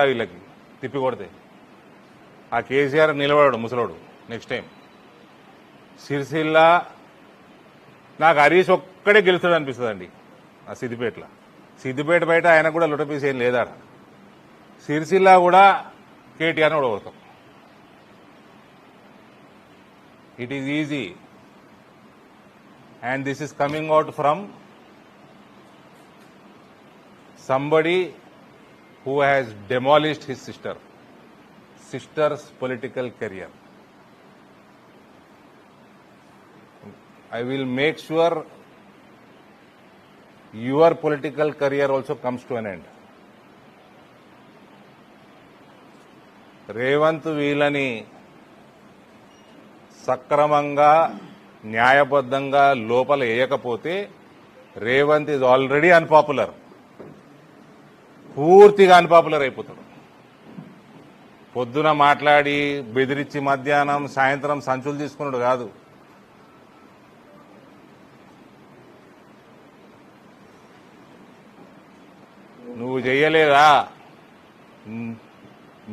వీళ్ళకి తిప్పి కొడితే ఆ కేసీఆర్ నిలబడాడు ముసలోడు నెక్స్ట్ టైం. సిరిసిల్ల నాకు హరీష్ ఒక్కడే గెలుస్తాడు అనిపిస్తుందండి ఆ సిద్దిపేట బయట ఆయన కూడా లుటపీస్ ఏం లేదా. సిరిసిల్ల కూడా కేటీఆర్ని ఓడగొడతాం. It is easy and this is coming out from somebody who has demolished his sister's political career. I will make sure your political career also comes to an end. Revanth వీళ్ళని సక్రమంగా న్యాయబద్ధంగా లోపల వేయకపోతే రేవంత్ ఈజ్ ఆల్రెడీ అన్పాపులర్, పూర్తిగా unpopular అయిపోతాడు. పొద్దున మాట్లాడి బెదిరించి మధ్యాహ్నం సాయంత్రం సంచులు తీసుకున్నాడు కాదు. నువ్వు చెయ్యలేదా?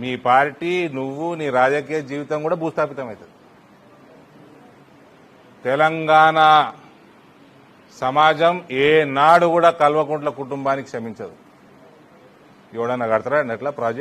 మీ పార్టీ నువ్వు నీ రాజకీయ జీవితం కూడా భూస్థాపితం అవుతుంది. తెలంగాణ సమాజం ఏనాడు కూడా కల్వకుంట్ల కుటుంబానికి క్షమించదు. ఎవడన్నా కడతారా ఎట్లా ప్రాజెక్ట్?